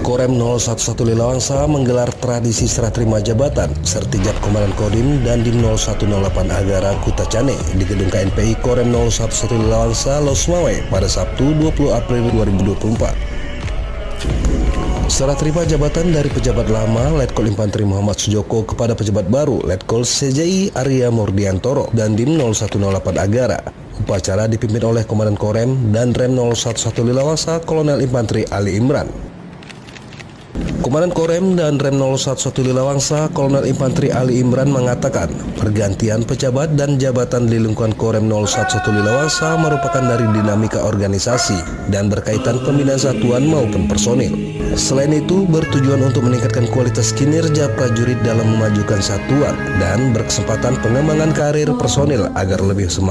Korem 011 Lilawangsa menggelar tradisi serah terima jabatan Sertijab Komandan Kodim dan Dim 0108 Agara Kutacane di gedung KNPI Korem 011 Lilawangsa Losmawe pada Sabtu 20 April 2024. Serah terima jabatan dari pejabat lama Letkol Infanteri Muhammad Sujoko kepada pejabat baru Letkol CJI Arya Murdiantoro dan Dim 0108 Agara. Upacara dipimpin oleh Komandan Korem dan Rem 011 Lilawangsa Kolonel Infanteri Ali Imran. Komandan Korem dan Rem 011 Lilawangsa Kolonel Infanteri Ali Imran mengatakan pergantian pejabat dan jabatan di lingkungan Korem 011 Lilawangsa merupakan dari dinamika organisasi dan berkaitan pembinaan satuan maupun personil. Selain itu bertujuan untuk meningkatkan kualitas kinerja prajurit dalam memajukan satuan dan berkesempatan pengembangan karir personil agar lebih semangat